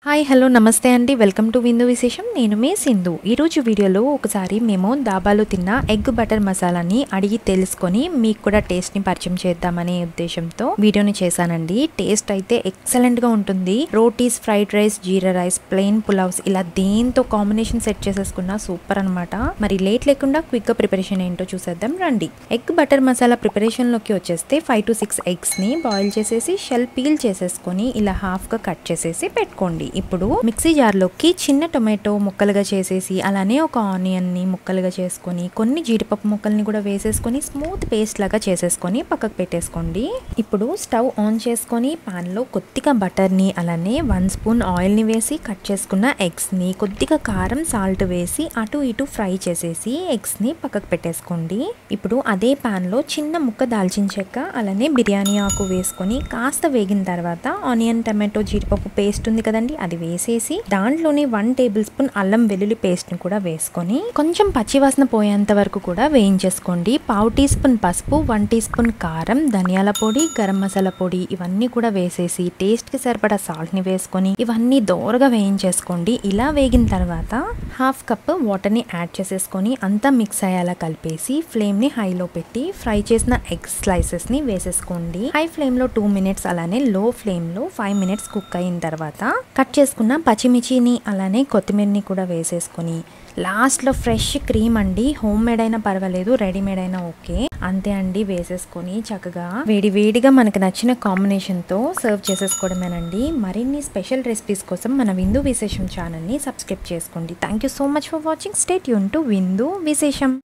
Hi hello నమస్తే అండి welcome to విందు విశేషం నేను మీ సింధు ఈరోజు వీడియోలో ఒకసారి మేము దాబాలో తిన్న ఎగ్ బటర్ మసాలాని అడిగి తెలుసుకొని మీకు కూడా టేస్ట్ని పరిచయం చేద్దామనే ఉద్దేశంతో వీడియోని చేశానండి. టేస్ట్ అయితే ఎక్సలెంట్గా ఉంటుంది. రోటీస్, ఫ్రైడ్ రైస్, జీరా రైస్, ప్లెయిన్ పులావ్స్ ఇలా దేంతో కాంబినేషన్ సెట్ చేసేసుకున్నా సూపర్ అనమాట. మరి లేట్ లేకుండా క్విక్గా ప్రిపరేషన్ ఏంటో చూసేద్దాం రండి. ఎగ్ బటర్ మసాలా ప్రిపరేషన్లోకి వచ్చేస్తే 5 to 6 ఎగ్స్ని బాయిల్ చేసేసి షెల్ పీల్ చేసేసుకొని ఇలా హాఫ్గా కట్ చేసేసి పెట్టుకోండి. ఇప్పుడు మిక్సీ జార్లోకి చిన్న టొమాటో ముక్కలుగా చేసేసి అలానే ఒక ఆనియన్ ని ముక్కలుగా చేసుకొని కొన్ని జీడిపప్పు ముక్కల్ని కూడా వేసేసుకొని స్మూత్ పేస్ట్ లాగా చేసేసుకొని పక్కకు పెట్టేసుకోండి. ఇప్పుడు స్టవ్ ఆన్ చేసుకొని పాన్ లో కొద్దిగా బటర్ ని అలానే 1 స్పూన్ ఆయిల్ ని వేసి కట్ చేసుకున్న ఎగ్స్ ని కొద్దిగా కారం సాల్ట్ వేసి అటు ఇటు ఫ్రై చేసేసి ఎగ్స్ ని పక్కకు పెట్టేసుకోండి. ఇప్పుడు అదే పాన్ లో చిన్న ముక్క దాల్చిన చెక్క అలానే బిర్యానీ ఆకు వేసుకొని కాస్త వేగిన తర్వాత ఆనియన్, టమాటో, జీడిపప్పు పేస్ట్ ఉంది కదండి అది వేసేసి దాంట్లోనే 1 టేబుల్ స్పూన్ అల్లం వెల్లుల్లి పేస్ట్ ని కూడా వేసుకొని కొంచెం పచ్చివాసన పోయేంత వరకు కూడా వేయించేసుకోండి. 1/2 టీ స్పూన్ పసుపు, 1 టీ స్పూన్ కారం, ధనియాల పొడి, గరం మసాలా పొడి ఇవన్నీ కూడా వేసేసి టేస్ట్ కి సరిపడా సాల్ట్ ని వేసుకొని ఇవన్నీ దోరగా వేయించేసుకోండి. ఇలా వేగిన తర్వాత హాఫ్ కప్ వాటర్ ని యాడ్ చేసేసుకొని అంతా మిక్స్ అయ్యేలా కలిపేసి ఫ్లేమ్ ని హైలో పెట్టి ఫ్రై చేసిన ఎగ్ స్లైసెస్ ని వేసేసుకోండి. హై ఫ్లేమ్ లో 2 మినిట్స్ అలానే లో ఫ్లేమ్ లో 5 మినిట్స్ కుక్ అయిన తర్వాత కట్ చేసుకున్న పచ్చిమిర్చిని అలానే కొత్తిమీరని కూడా వేసేసుకొని లాస్ట్లో ఫ్రెష్ క్రీమ్ అండి, హోమ్ మేడ్ అయినా పర్వాలేదు, రెడీమేడ్ అయినా ఓకే, అంతే అండి వేసేసుకొని చక్కగా వేడివేడిగా మనకు నచ్చిన కాంబినేషన్తో సర్వ్ చేసేసుకోవడమేనండి. మరిన్ని స్పెషల్ రెసిపీస్ కోసం మన విందు విశేషం ఛానల్ని సబ్స్క్రైబ్ చేసుకోండి. Thank you so much for watching. Stay tune to విందు విశేషం.